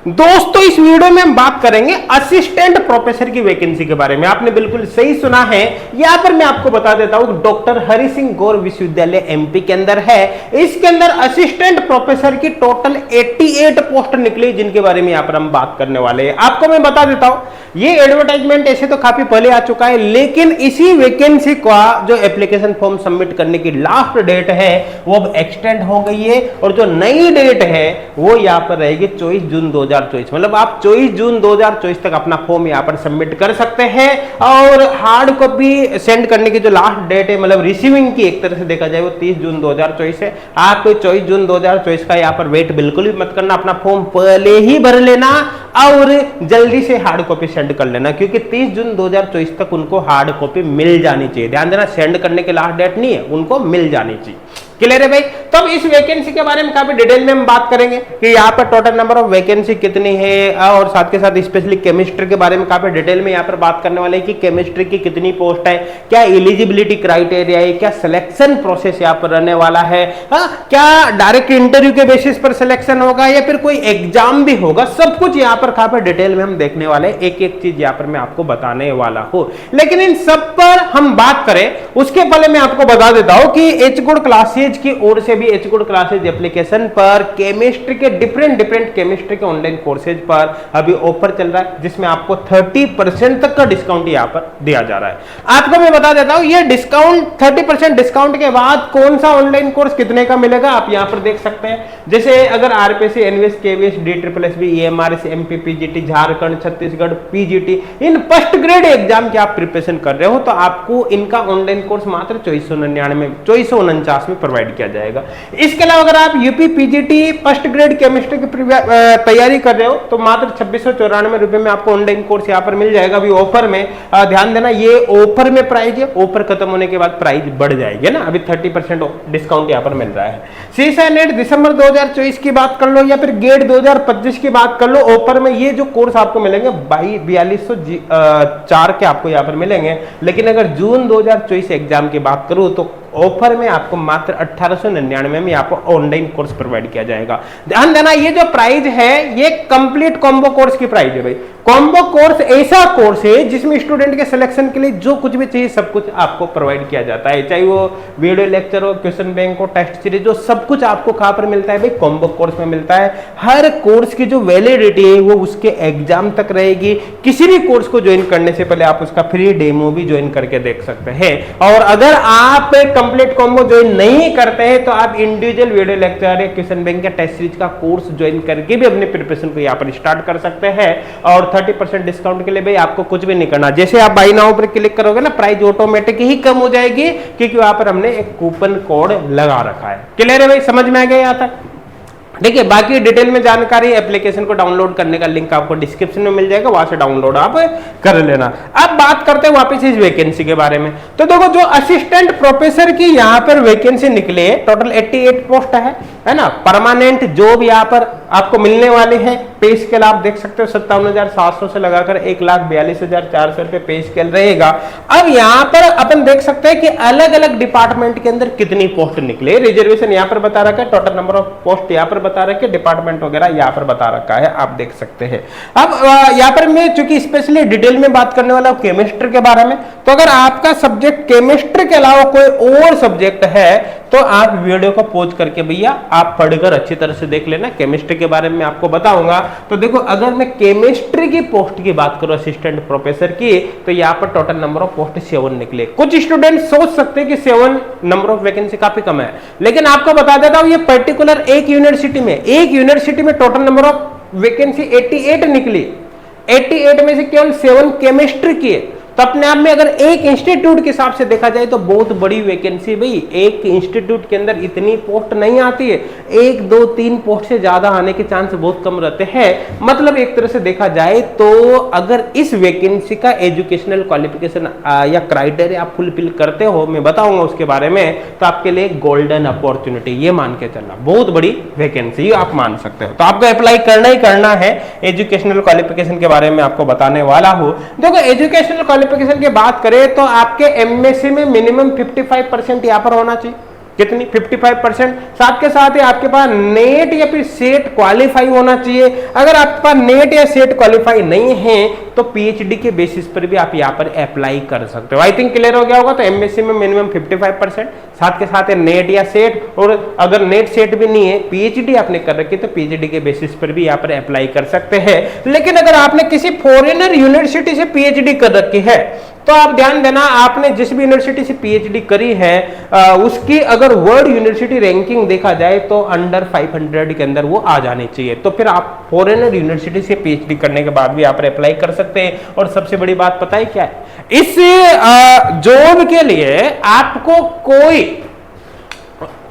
दोस्तों इस वीडियो में हम बात करेंगे असिस्टेंट प्रोफेसर की वैकेंसी के बारे में। आपने बिल्कुल सही सुना है। यहां पर मैं आपको बता देता हूं, डॉक्टर हरि सिंह गौर विश्वविद्यालय एमपी के अंदर है। इसके अंदर असिस्टेंट प्रोफेसर की टोटल 88 पोस्ट निकली, जिनके बारे में यहां पर हम बात करने वाले हैं। आपको मैं बता देता हूं, ये एडवर्टाइजमेंट ऐसे तो काफी पहले आ चुका है, लेकिन इसी वैकेंसी का जो एप्लीकेशन फॉर्म सबमिट करने की लास्ट डेट है वो अब एक्सटेंड हो गई है, और जो नई डेट है वो यहां पर रहेगी 24 जून 2024। मतलब आप 24 जून 2024 तक अपना फॉर्म यहां पर सबमिट कर सकते हैं। और हार्ड कॉपी सेंड करने की जो लास्ट डेट है, मतलब रिसीविंग की, एक तरह से देखा जाए वो 30 जून 2024 है। आप 24 जून 2024 का यहां पर वेट बिल्कुल भी मत करना, अपना फॉर्म पहले ही भर लेना और जल्दी से हार्ड कॉपी सेंड कर लेना, क्योंकि 30 जून 2024 तक उनको हार्ड कॉपी मिल जानी चाहिए। ध्यान देना, सेंड करने की लास्ट डेट नहीं है, उनको मिल जानी चाहिए। क्लियर है भाई? तो अब इस वैकेंसी के बारे में काफी डिटेल में हम बात करेंगे कि यहाँ पर टोटल नंबर ऑफ वैकेंसी कितनी है, और साथ के साथ स्पेशली केमिस्ट्री के बारे में काफी डिटेल में यहाँ पर बात करने वाले हैं कि केमिस्ट्री की कितनी पोस्ट है, क्या एलिजिबिलिटी क्राइटेरिया है, क्या सिलेक्शन प्रोसेस यहाँ पर रहने वाला है, क्या डायरेक्ट इंटरव्यू के बेसिस पर सिलेक्शन होगा या फिर कोई एग्जाम भी होगा। सब कुछ यहाँ पर काफी डिटेल में हम देखने वाले हैं, एक एक चीज यहाँ पर मैं आपको बताने वाला हूँ। लेकिन इन सब पर हम बात करें उसके पहले मैं आपको बता देता हूँ कि एच गुड क्लासेज की ओर से भी एच गुड क्लासेज एप्लीकेशन पर केमिस्ट्री के डिफरेंट केमिस्ट्री के ऑनलाइन कोर्सेज पर अभी ऑफर चल रहा है, जिसमें आपको 30% तक का डिस्काउंट यहाँ पर दिया जा रहा है। आपको मैं बता देता हूँ, ये डिस्काउंट 30% डिस्काउंट के बाद कौन सा ऑनलाइन कोर्स कितने का मिलेगा आप यहाँ पर देख सकते हैं। जैसे अगर RPSC, NVS, KVS, DSSB, EMRS, MP, PGT, Jharkhand, Chhattisgarh, PGT, इन फर्स्ट ग्रेड एग्जाम की आप प्रिपरेशन कर रहे हो तो आपको इनका ऑनलाइन कोर्स मात्र 2449 में प्रोवाइड किया जाएगा। इसके अलावा अगर आप UP PGT first grade chemistry की तैयारी कर रहे हो तो मात्र 2694 रुपए में आपको ऑनलाइन कोर्स यहाँ पर मिल जाएगा। अभी ऑफर में ध्यान देना, ये ऑफर में प्राइस है, ऑफर खत्म होने के बाद प्राइस बढ़ जाएगी ना। अभी 30% डिस्काउंट यहाँ पर मिल रहा है। सीसा नेट दिसंबर 2024 की बात कर लो या फिर गेट 2025 की बात कर लो, ऑफर में ये जो कोर्स आपको मिलेंगे 4204 के आपको यहाँ पर मिलेंगे। लेकिन अगर जून 2024 एग्जाम की बात करूं तो ऑफर में आपको मात्र 1899 में आपको ऑनलाइन कोर्स प्रोवाइड किया जाएगा। ध्यान देना, ये जो प्राइस है ये कंप्लीट कॉम्बो कोर्स की प्राइस है भाई। कॉम्बो कोर्स ऐसा कोर्स है जिसमें स्टूडेंट के सिलेक्शन के लिए जो कुछ भी चाहिए सब कुछ आपको प्रोवाइड किया जाता है, चाहे वो वीडियो लेक्चर हो, क्वेश्चन बैंक हो, टेस्ट सीरीज हो, सब कुछ आपको कहां पर मिलता है भाई? कॉम्बो कोर्स में मिलता है। हर कोर्स की जो वैलिडिटी है वो उसके एग्जाम तक रहेगी। किसी भी कोर्स को ज्वाइन करने से पहले आप उसका फ्री डेमो भी ज्वाइन करके देख सकते हैं। और अगर आप कंप्लीट कॉम्बो ज्वाइन नहीं करते हैं तो आप इंडिविजुअल वीडियो लेक्चर या क्वेश्चन बैंक या टेस्ट सीरीज का कोर्स ज्वाइन करके भी अपने प्रिपरेशन को यहाँ पर स्टार्ट कर सकते हैं। और 30% डिस्काउंट के लिए भाई आपको कुछ भी नहीं करना, जैसे आप बाय नाउ पर क्लिक करोगे ना, प्राइस ऑटोमेटिक ही कम हो जाएगी, क्योंकि वहां पर हमने एक कूपन कोड लगा रखा है। क्लियर है भाई? समझ में आ गया यहाँ तक? देखिए, बाकी डिटेल में जानकारी एप्लीकेशन को डाउनलोड करने का लिंक आपको डिस्क्रिप्शन में मिल जाएगा, वहां से डाउनलोड आप कर लेना। अब बात करते हैं वापस इस वैकेंसी के बारे में। तो देखो, जो असिस्टेंट प्रोफेसर की यहाँ पर वैकेंसी निकली है, टोटल 88 पोस्ट है ना। परमानेंट जॉब यहाँ पर आपको मिलने वाली है। पे स्केल आप देख सकते हो 57,700 से लगाकर 1,42,400 रुपए पे स्केल रहेगा। अब यहाँ पर अपन देख सकते हैं कि अलग अलग डिपार्टमेंट के अंदर कितनी पोस्ट निकले। रिजर्वेशन यहाँ पर बता रखा है, टोटल नंबर ऑफ पोस्ट यहाँ पर बता रखे, डिपार्टमेंट वगैरह यहाँ पर बता रखा है, आप देख सकते हैं। अब यहाँ पर मैं चूंकि स्पेशली डिटेल में बात करने वाला हूँ केमिस्ट्री के बारे में, तो अगर आपका सब्जेक्ट केमिस्ट्री के अलावा कोई और सब्जेक्ट है तो आप वीडियो को पॉज करके भैया आप पढ़कर अच्छी तरह से देख लेना। केमिस्ट्री के बारे में आपको बताऊंगा। तो देखो, अगर मैं केमिस्ट्री की पोस्ट की बात करूं असिस्टेंट प्रोफेसर की, तो यहाँ पर टोटल नंबर ऑफ पोस्ट 7 निकले। कुछ स्टूडेंट सोच सकते हैं कि 7 नंबर ऑफ वैकेंसी काफी कम है, लेकिन आपको बता देता हूं ये पर्टिकुलर एक यूनिवर्सिटी में टोटल नंबर ऑफ वैकेंसी 88 निकली। 88 में से केवल 7 केमिस्ट्री की है। तो अपने आप में अगर एक इंस्टीट्यूट के हिसाब से देखा जाए तो बहुत बड़ी वैकेंसी भाई। एक इंस्टीट्यूट के अंदर इतनी पोस्ट नहीं आती है, 1, 2, 3 पोस्ट से ज्यादा आने के चांस बहुत कम रहते हैं। मतलब एक तरह से देखा जाए तो अगर इस वैकेंसी का एजुकेशनल क्वालिफिकेशन या क्राइटेरिया आप फुलफिल करते हो, मैं बताऊंगा उसके बारे में, तो आपके लिए गोल्डन अपॉर्चुनिटी ये मान के चलना, बहुत बड़ी वैकेंसी आप मान सकते हो। तो आपको अप्लाई करना ही करना है। एजुकेशनल क्वालिफिकेशन के बारे में आपको बताने वाला हूं। देखो, एजुकेशनल क्वालिफिकेशन की बात करें तो आपके एमएससी में मिनिमम 55% यहाँ पर होना चाहिए। कितनी 55%। साथ के साथ ही आपके पास नेट या फिर सेट क्वालिफाई होना चाहिए। अगर आपके पास नेट या सेट क्वालिफाई नहीं है तो पीएचडी के बेसिस पर भी आप यहाँ पर अप्लाई कर सकते हो। आई थिंक क्लियर हो गया होगा। तो एमएससी में मिनिमम 55%, साथ के साथ नेट या सेट, और अगर नेट सेट भी नहीं है, पीएचडी आपने कर रखी तो पीएचडी के बेसिस पर भी यहाँ पर अप्लाई कर सकते हैं। लेकिन अगर आपने किसी फॉरेनर यूनिवर्सिटी से पीएचडी कर रखी है तो आप ध्यान देना, आपने जिस भी यूनिवर्सिटी से पीएचडी करी है उसकी अगर वर्ल्ड यूनिवर्सिटी रैंकिंग देखा जाए तो अंडर 500 के अंदर वो आ जानी चाहिए। तो फिर आप फॉरेनर यूनिवर्सिटी से पीएचडी करने के बाद भी यहाँ पर अप्लाई कर सकते हैं। और सबसे बड़ी बात पता है क्या है, इस जॉब के लिए आपको कोई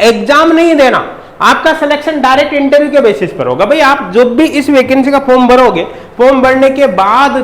एग्जाम नहीं देना, आपका सिलेक्शन डायरेक्ट इंटरव्यू के बेसिस पर होगा। भाई आप जब भी इस वैकेंसी का फॉर्म भरोगे, फॉर्म भरने के बाद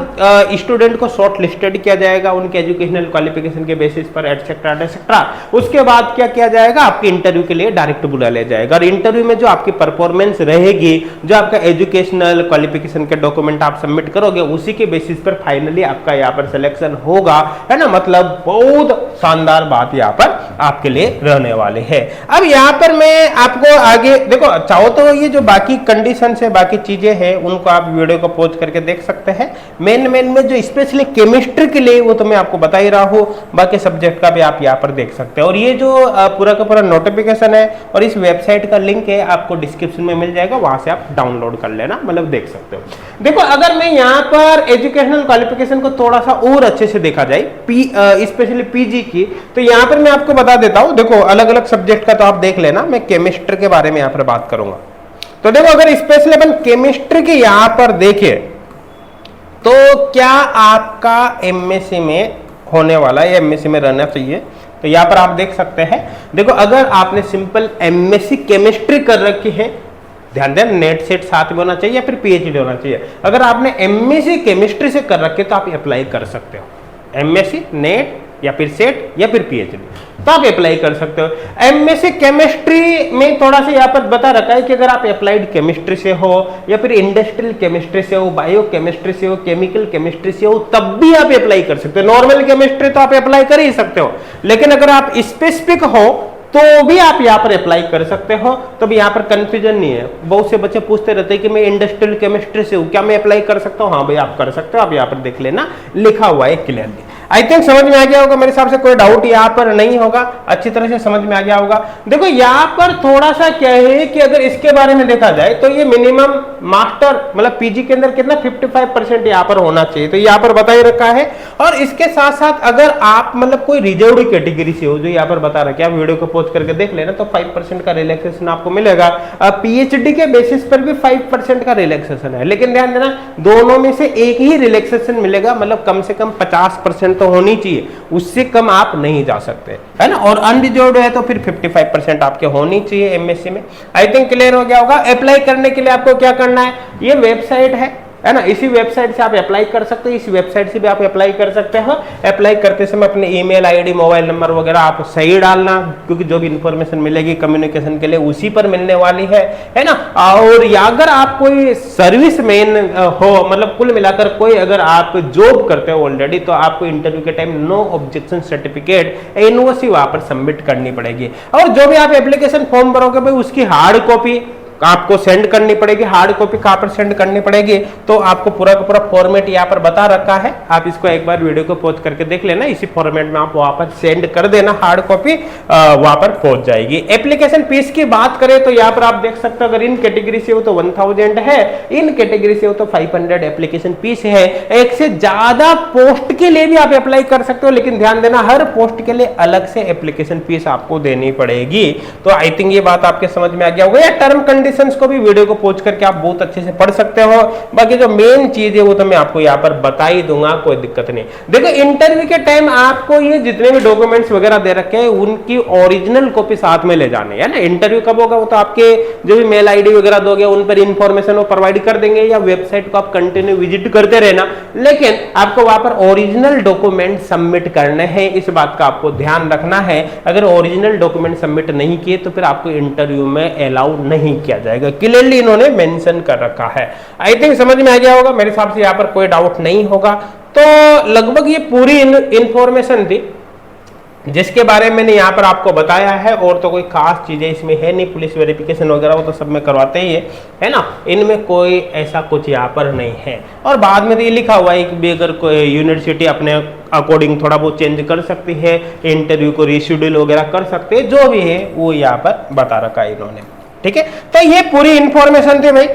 स्टूडेंट को शॉर्ट लिस्टेड किया जाएगा उनके एजुकेशनल क्वालिफिकेशन के बेसिस पर एटसेट्रा एटसेट्रा। उसके बाद क्या किया जाएगा, आपके इंटरव्यू के लिए डायरेक्ट बुला लिया जाएगा। और इंटरव्यू में जो आपकी परफॉर्मेंस रहेगी, जो आपका एजुकेशनल क्वालिफिकेशन के डॉक्यूमेंट आप सबमिट करोगे, उसी के बेसिस पर फाइनली आपका यहाँ पर सिलेक्शन होगा, है ना। मतलब बहुत शानदार बात यहाँ पर आपके लिए रहने वाले है। अब यहाँ पर मैं आपको आगे देखो, चाहो तो ये जो बाकी कंडीशन है, बाकी चीजें हैं, उनको आप वीडियो को पॉज करके देख सकते हैं। मेन में जो स्पेशली केमिस्ट्री के लिए वो तो मैं आपको बता ही रहा हूँ, बाकी सब्जेक्ट का भी आप यहाँ पर देख सकते हैं। और ये जो पूरा का पूरा नोटिफिकेशन है और इस वेबसाइट का लिंक है आपको डिस्क्रिप्शन में मिल जाएगा, वहां से आप डाउनलोड कर लेना, मतलब देख सकते हो। देखो अगर मैं यहाँ पर एजुकेशनल क्वालिफिकेशन को थोड़ा सा और अच्छे से देखा जाए, स्पेशली पीजी की, तो यहाँ पर मैं आपको बता देता हूँ। देखो अलग अलग सब्जेक्ट का तो आप देख लेना, मैं केमिस्ट्री के बारे में यहाँ पर बात करूंगा। तो देखो अगर स्पेशली अपन केमिस्ट्री की यहाँ पर देखें तो क्या आपका एमएससी में होने वाला है या एमएससी में रहना चाहिए, तो यहाँ पर आप देख सकते हैं। देखो अगर आपने सिंपल एमएससी केमिस्ट्री कर रखी है, ध्यान दें नेट सेट साथ में होना चाहिए या फिर पीएचडी होना चाहिए। अगर आपने एमएससी केमिस्ट्री से कर रखी है तो आप अप्लाई कर सकते हो, एमएससी नेट या फिर सेट या फिर पीएचडी, तो आप अप्लाई कर सकते हो। एमएससी केमिस्ट्री में थोड़ा सा यहाँ पर बता रखा है कि अगर आप अप्लाइड केमिस्ट्री से हो या फिर इंडस्ट्रियल केमिस्ट्री से हो, बायो केमिस्ट्री से हो, केमिकल केमिस्ट्री से हो, तब भी आप अप्लाई कर सकते हो। नॉर्मल केमिस्ट्री तो आप अप्लाई कर ही सकते हो, लेकिन अगर आप स्पेसिफिक हो तो भी आप यहाँ पर अप्लाई कर सकते हो। तो भी यहाँ पर कंफ्यूजन नहीं है। बहुत से बच्चे पूछते रहते हैं कि मैं इंडस्ट्रियल केमिस्ट्री से हूँ, क्या मैं अप्लाई कर सकता हूँ? हाँ भाई आप कर सकते हो, आप यहाँ पर देख लेना, लिखा हुआ है क्लियरली। आई थिंक समझ में आ गया होगा, मेरे हिसाब से कोई डाउट यहाँ पर नहीं होगा, अच्छी तरह से समझ में आ गया होगा। देखो यहाँ पर थोड़ा सा क्या है कि अगर इसके बारे में देखा जाए तो ये मिनिमम मास्टर मतलब पीजी के अंदर कितना 55% यहाँ पर होना चाहिए, तो यहाँ पर बता ही रखा है। और इसके साथ साथ अगर आप मतलब कोई रिजर्व्ड कैटेगरी से हो, जो यहाँ पर बता रखा है, वीडियो को पॉज करके देख लेना, तो 5% का रिलैक्सेशन आपको मिलेगा। पीएचडी के बेसिस पर भी 5% का रिलैक्सेशन है, लेकिन ध्यान देना दोनों में से एक ही रिलैक्सेशन मिलेगा, मतलब कम से कम 50% तो होनी चाहिए, उससे कम आप नहीं जा सकते, है ना। और अनरिजर्व्ड है तो फिर 55% आपके होनी चाहिए एमएससी में। आई थिंक क्लियर हो गया होगा। अप्लाई करने के लिए आपको क्या करना है, ये वेबसाइट है ना, इसी वेबसाइट से आप अप्लाई कर सकते हो, इस वेबसाइट से भी आप अप्लाई कर सकते हो। अप्लाई करते समय अपने ईमेल आईडी, मोबाइल नंबर वगैरह आप सही डालना, क्योंकि जो भी इंफॉर्मेशन मिलेगी कम्युनिकेशन के लिए उसी पर मिलने वाली है ना। और अगर आप कोई सर्विस मैन हो, मतलब कुल मिलाकर कोई अगर आप जॉब करते हो ऑलरेडी, तो आपको इंटरव्यू के time no objection certificate NOC वहां पर सबमिट करनी पड़ेगी। और जो भी आप एप्लीकेशन फॉर्म भरोगे भाई उसकी हार्ड कॉपी आपको सेंड करनी पड़ेगी। हार्ड कॉपी कहां पर सेंड करनी पड़ेगी, तो आपको पूरा का पूरा फॉर्मेट यहाँ पर बता रखा है, आप इसको एक बार वीडियो को पॉज करके देख लेना, इसी फॉर्मेट में आप वहां पर सेंड कर देना, हार्ड कॉपी वहां पर पहुंच जाएगी। एप्लीकेशन फीस की बात करें तो यहाँ पर आप देख सकते हो, अगर इन कैटेगरी से हो तो 1000 है, इन कैटेगरी से हो तो 500 एप्लीकेशन फीस है। एक से ज्यादा पोस्ट के लिए भी आप अप्लाई कर सकते हो, लेकिन ध्यान देना हर पोस्ट के लिए अलग से एप्लीकेशन फीस आपको देनी पड़ेगी। तो आई थिंक ये बात आपके समझ में आ गया होगा। या टर्म को भी वीडियो को पहुंच करके आप बहुत अच्छे से पढ़ सकते हो। बाकी जो मेन चीज है वो तो मैं आपको यहाँ पर बता ही दूंगा, कोई दिक्कत नहीं। देखो इंटरव्यू के टाइम आपको ये जितने भी डॉक्यूमेंट्स वगैरह दे रखे हैं उनकी ओरिजिनल कॉपी साथ में ले जाने है ना। इंटरव्यू कब होगा वो तो आपके जो भी मेल आईडी वगैरह दोगे उन पर इंफॉर्मेशन वो प्रोवाइड कर देंगे, या वेबसाइट को आप कंटिन्यू विजिट करते रहना, लेकिन आपको वहां पर ओरिजिनल डॉक्यूमेंट सबमिट करने हैं, इस बात का आपको ध्यान रखना है। अगर ओरिजिनल डॉक्यूमेंट सबमिट नहीं किए तो फिर आपको इंटरव्यू में अलाउ नहीं किया जाएगा, क्लियरली इन्होंने मेंशन कर रखा है। आई थिंक समझ में आ गया होगा, मेरे हिसाब से यहाँ पर कोई डाउट नहीं होगा। तो लगभग ये पूरी इंफॉर्मेशन थी जिसके बारे में मैंने यहाँ पर आपको बताया है। और तो कोई खास चीजें इसमें है नहीं, पुलिस वेरिफिकेशन वगैरह वो तो सब में करवाते ही है ना, इनमें कोई ऐसा कुछ यहाँ पर नहीं है। और बाद में तो ये लिखा हुआ है कि भी अगर कोई यूनिवर्सिटी अपने अकॉर्डिंग थोड़ा बहुत चेंज कर सकती है, इंटरव्यू को रिशेड्यूल वगैरह कर सकते हैं, जो भी है वो यहाँ पर बता रखा है इन्होंने। ठीक है, तो ये पूरी इंफॉर्मेशन थी भाई।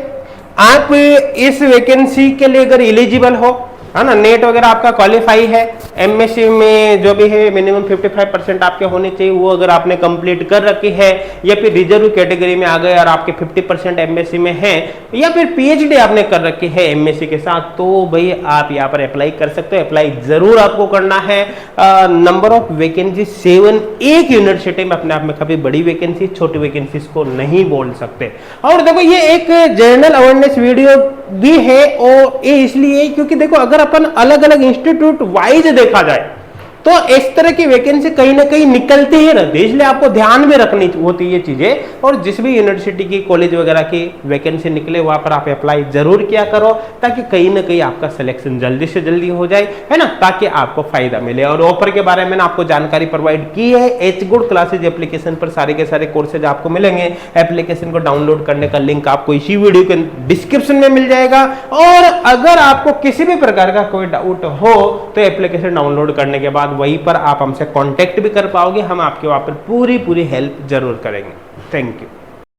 आप इस वैकेंसी के लिए अगर एलिजिबल हो, है ना, नेट वगैरह आपका क्वालिफाई है, एमएससी में जो भी है मिनिमम 55% आपके होने चाहिए, वो अगर आपने कंप्लीट कर रखी है, या फिर रिजर्व कैटेगरी में आ गए और आपके 50% एमएससी में है, या फिर पीएचडी आपने कर रखी है एमएससी के साथ, तो भाई आप यहाँ पर अप्लाई कर सकते हो। अप्लाई जरूर आपको करना है। नंबर ऑफ वैकेंसी 7, एक यूनिवर्सिटी में अपने आप में कभी बड़ी वैकेंसी छोटी वैकेंसीज को नहीं बोल सकते। और देखो ये एक जनरल अवेयरनेस वीडियो भी है, और ये इसलिए क्योंकि देखो अगर अपन अलग अलग इंस्टीट्यूट वाइज देखा जाए तो इस तरह की वैकेंसी कहीं ना कहीं निकलती ही रहती है, इसलिए आपको ध्यान में रखनी होती है ये चीजें। और जिस भी यूनिवर्सिटी की, कॉलेज वगैरह की वैकेंसी निकले वहां पर आप अप्लाई जरूर किया करो, ताकि कहीं ना कहीं आपका सिलेक्शन जल्दी से जल्दी हो जाए, है ना, ताकि आपको फायदा मिले। और ऑफर के बारे में आपको जानकारी प्रोवाइड की है। एच गुड क्लासेज एप्लीकेशन पर सारे के सारे कोर्सेज आपको मिलेंगे। एप्लीकेशन को डाउनलोड करने का लिंक आपको इसी वीडियो के डिस्क्रिप्शन में मिल जाएगा। और अगर आपको किसी भी प्रकार का कोई डाउट हो तो एप्लीकेशन डाउनलोड करने के बाद वहीं पर आप हमसे कांटेक्ट भी कर पाओगे, हम आपके वहां पर पूरी हेल्प जरूर करेंगे। Thank you.